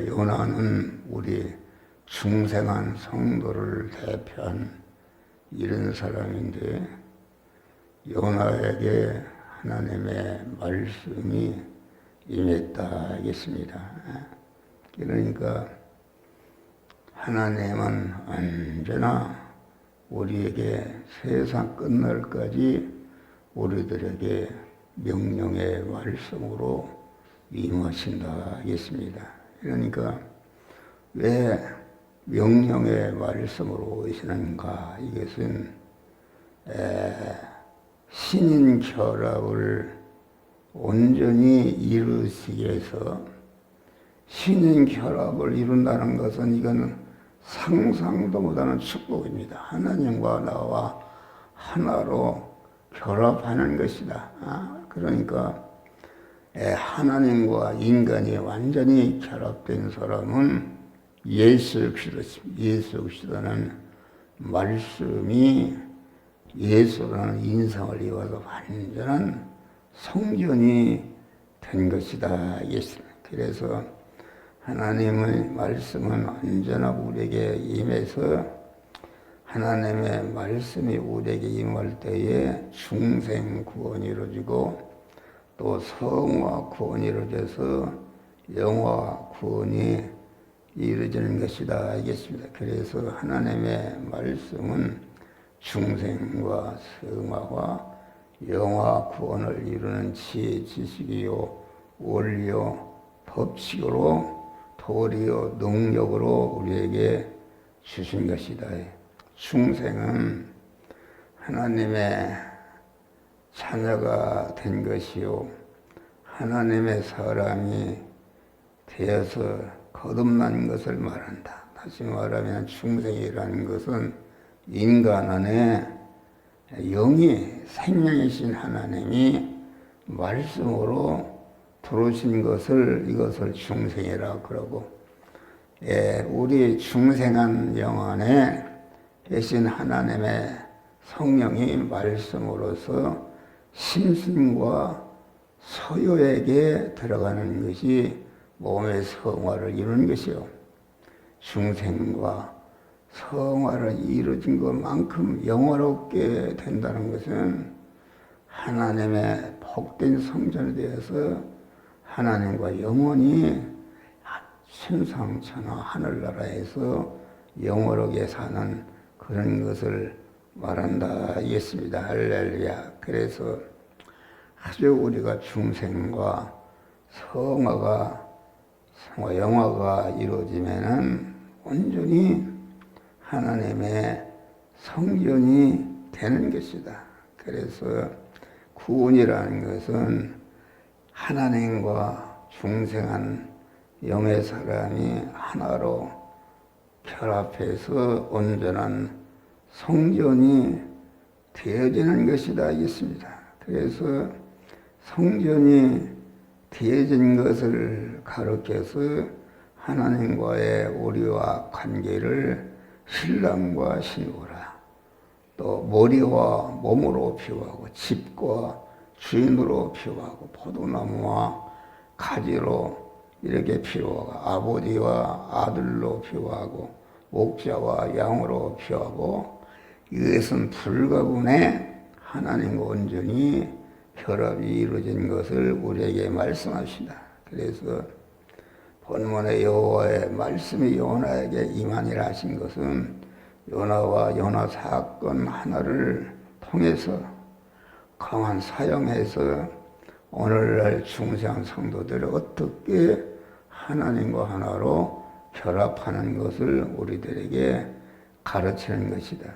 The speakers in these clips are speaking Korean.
요나는 우리 중생한 성도를 대표한 이런 사람인데, 요나에게 하나님의 말씀이 임했다 하겠습니다. 그러니까 하나님은 언제나 우리에게 세상 끝날까지 우리들에게 명령의 말씀으로 임하신다 하겠습니다. 그러니까 왜 명령의 말씀으로 오시는가? 이것은 신인 결합을 온전히 이루시기 위해서, 신인 결합을 이룬다는 것은 이거는 상상도 못하는 축복입니다. 하나님과 나와 하나로 결합하는 것이다. 그러니까 하나님과 인간이 완전히 결합된 사람은 예수 그리스도입니다. 예수 그리스도는 말씀이 예수라는 인성을 이어서 완전한 성전이 된 것이다. 그래서 하나님의 말씀은 언제나 우리에게 임해서, 하나님의 말씀이 우리에게 임할 때에 중생 구원이 이루어지고, 또 성화 구원이 이루어져서 영화 구원이 이루어지는 것이다 알겠습니다. 그래서 하나님의 말씀은 중생과 성화와 영화 구원을 이루는 지혜, 지식이요, 원리요, 법칙으로, 도리요, 능력으로 우리에게 주신 것이다. 중생은 하나님의 자녀가 된 것이요, 하나님의 사람이 되어서 거듭난 것을 말한다. 다시 말하면 중생이라는 것은 인간 안에 영이, 생명이신 하나님이 말씀으로 들어오신 것을, 이것을 중생이라고 그러고, 우리 중생한 영 안에 계신 하나님의 성령이 말씀으로서 심신과 서요에게 들어가는 것이 몸의 성화를 이루는 것이요, 중생과 성화를 이루어진 것만큼 영화롭게 된다는 것은 하나님의 복된 성전에 대해서 하나님과 영원히 천상천하 하늘나라에서 영원하게 사는 그런 것을 말한다 했습니다. 할렐루야. 그래서 아주 우리가 중생과 영화가 이루어지면은 온전히 하나님의 성전이 되는 것이다. 그래서 구원이라는 것은 하나님과 중생한 영의 사람이 하나로 결합해서 온전한 성전이 되어지는 것이다 하겠습니다. 그래서 성전이 되어진 것을 가르쳐서 하나님과의 우리와 관계를 신랑과 신부라, 또 머리와 몸으로 비유하고, 집과 주인으로 비유하고, 포도나무와 가지로 이렇게 비유하고, 아버지와 아들로 비유하고, 목자와 양으로 비유하고, 이것은 불가분의 하나님과 온전히 결합이 이루어진 것을 우리에게 말씀하시다. 그래서 본문의 여호와의 말씀이 요나에게 임하니라 하신 것은 요나와 요나 사건 하나를 통해서 강한 사용해서 오늘날 중생한 성도들이 어떻게 하나님과 하나로 결합하는 것을 우리들에게 가르치는 것이다.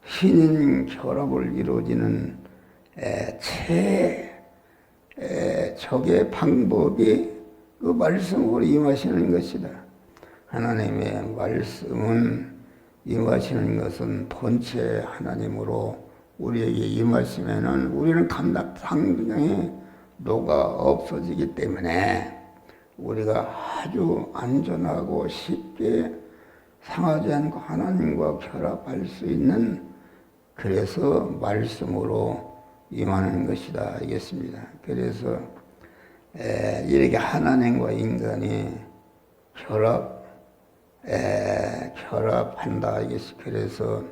신인 결합을 이루어지는 최적의 방법이 그 말씀으로 임하시는 것이다. 하나님의 말씀은 임하시는 것은 본체 하나님으로 우리에게 임하시면은 우리는 당장에 녹아 없어지기 때문에 우리가 아주 안전하고 쉽게 상하지 않고 하나님과 결합할 수 있는, 그래서 말씀으로 임하는 것이다 알겠습니다. 그래서 이렇게 하나님과 인간이 결합한다. 그래서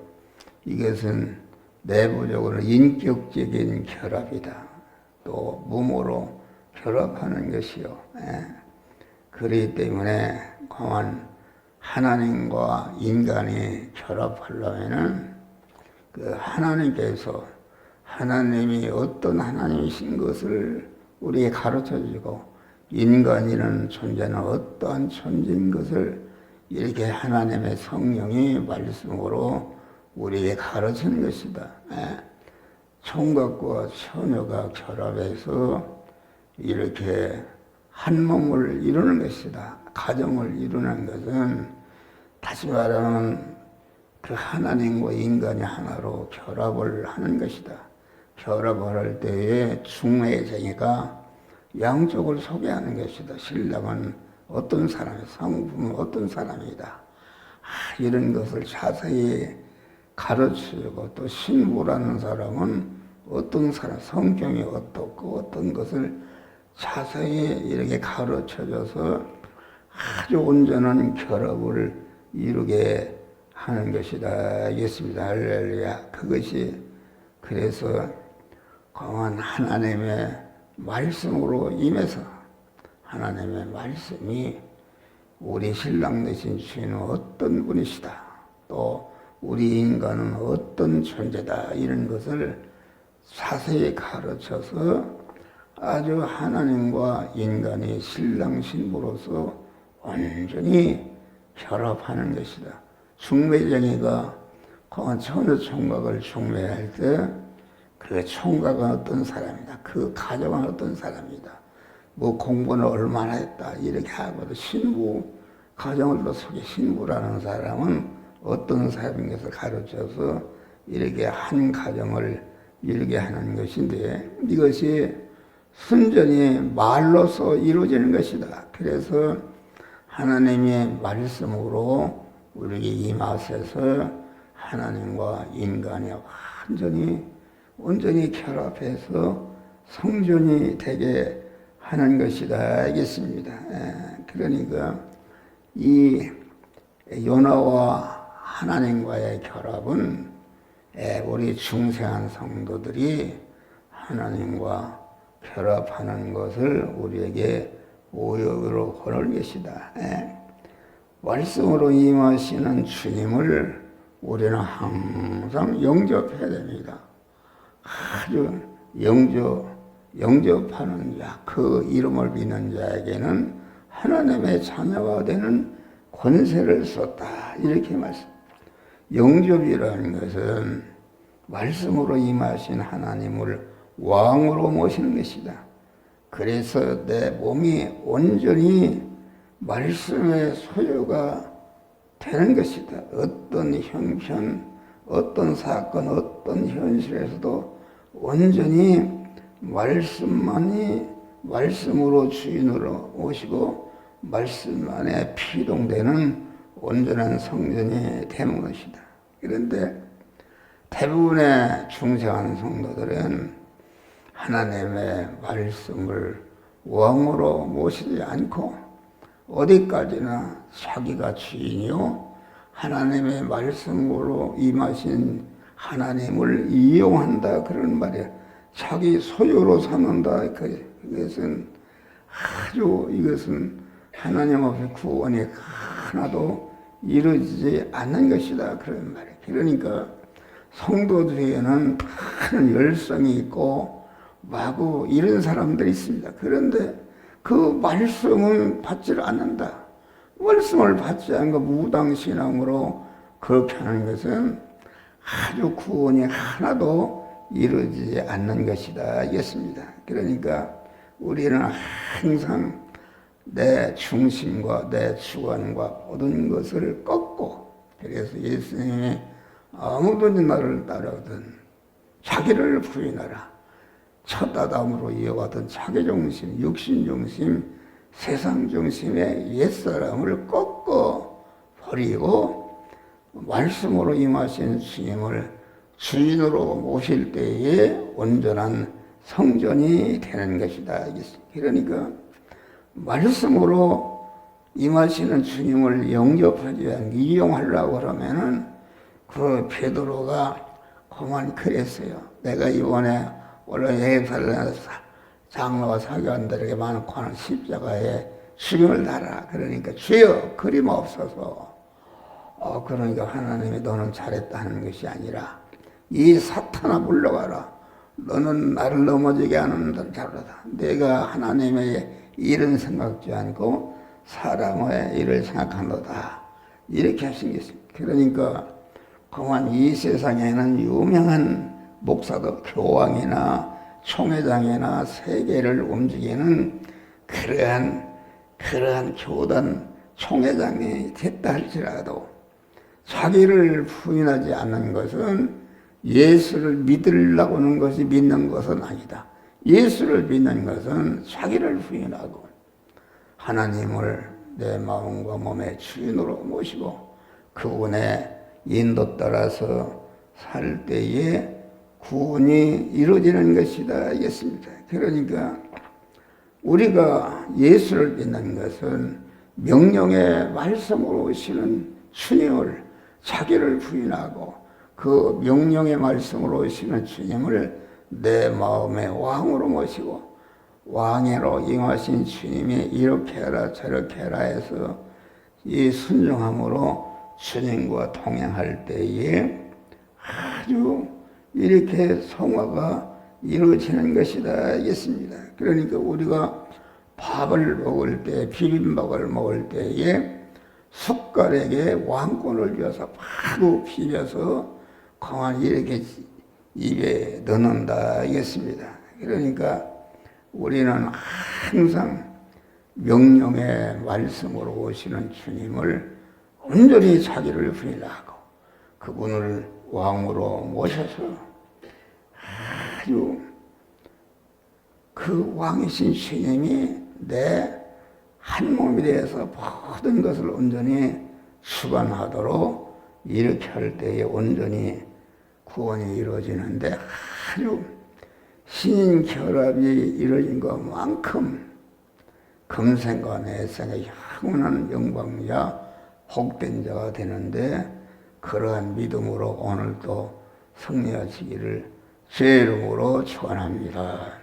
이것은 내부적으로 인격적인 결합이다. 또 몸으로 결합하는 것이요. 그렇기 때문에 공안 하나님과 인간이 결합하려면은 그 하나님께서 하나님이 어떤 하나님이신 것을 우리에게 가르쳐 주고 인간이라는 존재는 어떠한 존재인 것을 이렇게 하나님의 성령이 말씀으로 우리에게 가르치는 것이다. 총각과 처녀가 결합해서 이렇게 한 몸을 이루는 것이다. 가정을 이루는 것은 다시 말하면 그 하나님과 인간이 하나로 결합을 하는 것이다. 결합을 할 때에 중매쟁이가 양쪽을 소개하는 것이다. 신랑은 어떤 사람이, 성품은 어떤 사람이다. 이런 것을 자세히 가르치고 또 신부라는 사람은 어떤 사람, 성격이 어떻고 어떤 것을 자세히 이렇게 가르쳐줘서 아주 온전한 결합을 이루게 하는 것이다. 알겠습니다. 할렐루야. 그것이 그래서 강한 하나님의 말씀으로 임해서 하나님의 말씀이 우리 신랑 되신 주인은 어떤 분이시다. 또 우리 인간은 어떤 존재다. 이런 것을 자세히 가르쳐서 아주 하나님과 인간이 신랑 신부로서 온전히 결합하는 것이다. 중매쟁이가 처녀 총각을 중매할 때 그 총각은 어떤 사람이다. 그 가정은 어떤 사람이다. 뭐 공부는 얼마나 했다. 이렇게 하거든. 신부, 가정을 또 속에 신부라는 사람은 어떤 사람인 것을 가르쳐서 이렇게 한 가정을 이루게 하는 것인데 이것이 순전히 말로서 이루어지는 것이다. 그래서 하나님의 말씀으로 우리에게 임하셔서 하나님과 인간이 온전히 결합해서 성전이 되게 하는 것이다. 알겠습니다. 그러니까 이 요나와 하나님과의 결합은 우리 중생한 성도들이 하나님과 결합하는 것을 우리에게 오역으로 권할 것이다. 말씀으로 임하시는 주님을 우리는 항상 영접해야 됩니다. 아주 영접하는 자, 그 이름을 믿는 자에게는 하나님의 자녀가 되는 권세를 썼다. 이렇게 말씀. 영접이라는 것은 말씀으로 임하신 하나님을 왕으로 모시는 것이다. 그래서 내 몸이 온전히 말씀의 소유가 되는 것이다. 어떤 형편, 어떤 사건, 어떤 현실에서도 온전히 말씀으로 주인으로 오시고 말씀 안에 피동되는 온전한 성전이 되는 것이다. 그런데 대부분의 중생한 성도들은 하나님의 말씀을 왕으로 모시지 않고 어디까지나 자기가 주인이요 하나님의 말씀으로 임하신 하나님을 이용한다 그런 말이야. 자기 소유로 삼는다. 이것은 하나님 앞에 구원이 하나도 이루어지지 않는 것이다 그런 말이야. 그러니까 성도들에게는 큰 열성이 있고 마구 이런 사람들이 있습니다. 그런데 그 말씀을 받지 않는다. 말씀을 받지 않고 무당신앙으로 그렇게 하는 것은 아주 구원이 하나도 이루어지지 않는 것이다. 알겠습니다. 그러니까 우리는 항상 내 중심과 내 주관과 모든 것을 꺾고 그래서 예수님이 아무든지 나를 따르든 자기를 부인하라. 첫 아담으로 이어가던 자기중심, 육신중심, 세상중심의 옛사람을 꺾어 버리고 말씀으로 임하신 주님을 주인으로 모실 때에 온전한 성전이 되는 것이다. 그러니까 말씀으로 임하시는 주님을 영접하지 않고 이용하려고 그러면은 그 베드로가 그만 그랬어요. 내가 이번에 원래 예루살렘 장로와 사교관들에게 많고 하는 십자가에 죽임을 달아. 그러니까 주여 그림 없어서 그러니까 하나님이 너는 잘했다는 것이 아니라 이 사탄아 물러가라. 너는 나를 넘어지게 하는 자로다. 내가 하나님의 일은 생각지 않고 사람의 일을 생각한다. 이렇게 하신 게 있습니다. 그러니까 그만 이 세상에는 유명한 목사도 교황이나 총회장이나 세계를 움직이는 그러한 교단 총회장이 됐다 할지라도 자기를 부인하지 않는 것은 예수를 믿으려고 하는 것이 믿는 것은 아니다. 예수를 믿는 것은 자기를 부인하고 하나님을 내 마음과 몸의 주인으로 모시고 그분의 인도 따라서 살 때에 구원이 이루어지는 것이다 하겠습니다. 그러니까 우리가 예수를 믿는 것은 명령의 말씀으로 오시는 주님을 자기를 부인하고 그 명령의 말씀으로 오시는 주님을 내 마음의 왕으로 모시고 왕으로 임하신 주님이 이렇게 해라 저렇게 해라 해서 이 순종함으로 주님과 동행할 때에 아주 이렇게 성화가 이루어지는 것이다 하겠습니다. 그러니까 우리가 밥을 먹을 때 비빔밥을 먹을 때에 숟가락에 왕권을 쥐어서 바로 비벼서 가만히 이렇게 입에 넣는다 하겠습니다. 그러니까 우리는 항상 명령의 말씀으로 오시는 주님을 온전히 자기를 부인하고 그분을 왕으로 모셔서 아주 그 왕이신 주님이 내 한 몸이 되어서 모든 것을 온전히 주관하도록 이렇게 할 때에 온전히 구원이 이루어지는데 아주 신인 결합이 이루어진 것만큼 금생과 내생의 영원한 영광자 복된 자가 되는데 그러한 믿음으로 오늘도 승리하시기를 주의 이름으로 축원합니다.